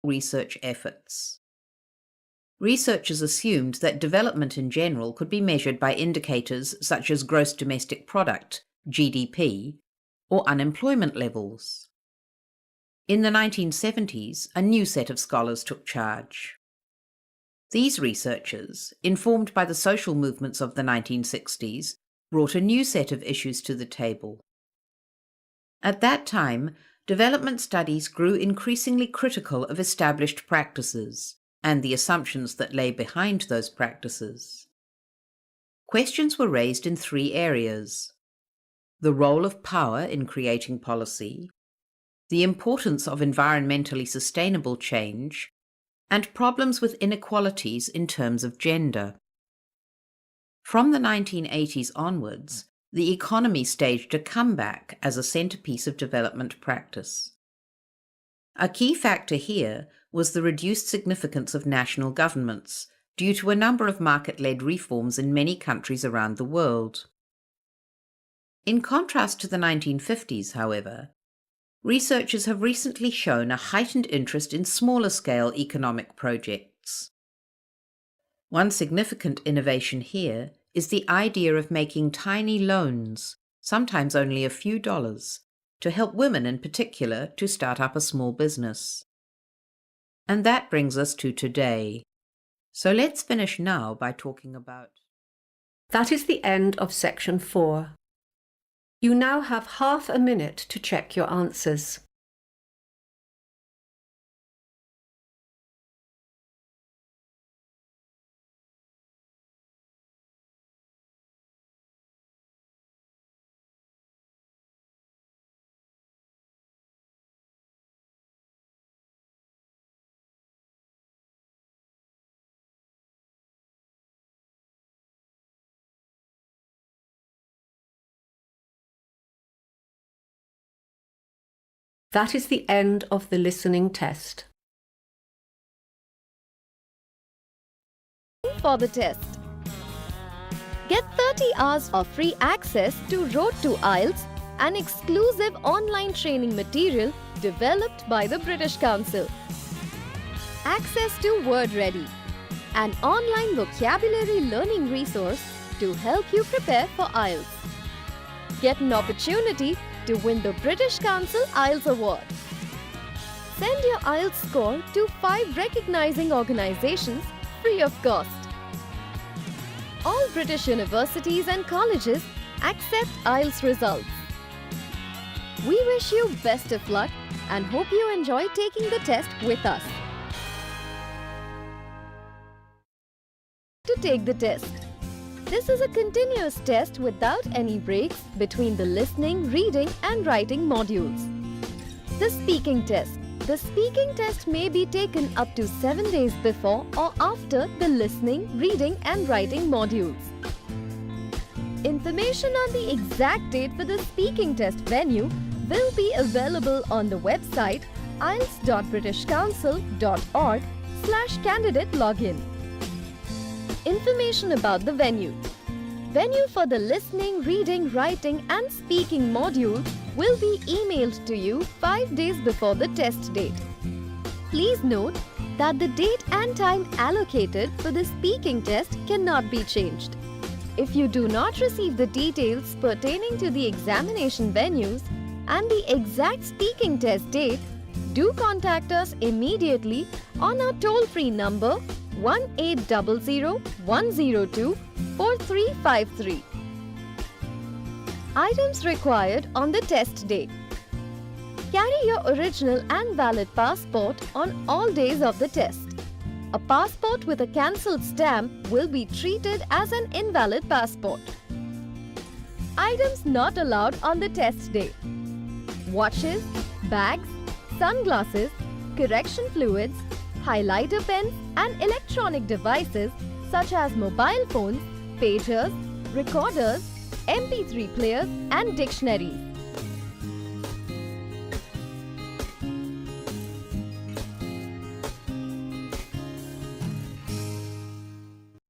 research efforts. Researchers assumed that development in general could be measured by indicators such as gross domestic product, GDP, or unemployment levels. In the 1970s, a new set of scholars took charge. These researchers, informed by the social movements of the 1960s, brought a new set of issues to the table. At that time, development studies grew increasingly critical of established practices and the assumptions that lay behind those practices. Questions were raised in three areas: the role of power in creating policy, the importance of environmentally sustainable change, and problems with inequalities in terms of gender. From the 1980s onwards, the economy staged a comeback as a centerpiece of development practice. A key factor here was the reduced significance of national governments due to a number of market-led reforms in many countries around the world. In contrast to the 1950s, however, researchers have recently shown a heightened interest in smaller-scale economic projects. One significant innovation here is the idea of making tiny loans, sometimes only a few dollars, to help women in particular to start up a small business. And that brings us to today. So let's finish now by talking about... That is the end of section 4. You now have half a minute to check your answers. That is the end of the listening test. For the test. Get 30 hours of free access to Road to IELTS, an exclusive online training material developed by the British Council. Access to WordReady, an online vocabulary learning resource to help you prepare for IELTS. Get an opportunity to win the British Council IELTS Award. Send your IELTS score to 5 recognizing organizations free of cost. All British universities and colleges accept IELTS results. We wish you best of luck and hope you enjoy taking the test with us. To take the test. This is a continuous test without any breaks between the listening, reading and writing modules. The speaking test. The speaking test may be taken up to 7 days before or after the listening, reading and writing modules. Information on the exact date for the speaking test venue will be available on the website ielts.britishcouncil.org/candidate login. Information about the venue. Venue for the listening, reading, writing and speaking module will be emailed to you 5 days before the test date. Please note that the date and time allocated for the speaking test cannot be changed. If you do not receive the details pertaining to the examination venues and the exact speaking test date, do contact us immediately on our toll-free number 1800-102-4353. Items required on the test day. Carry your original and valid passport on all days of the test. A passport with a cancelled stamp will be treated as an invalid passport. Items not allowed on the test day. Watches, bags, sunglasses, correction fluids, highlighter pens and electronic devices such as mobile phones, pagers, recorders, MP3 players and dictionaries.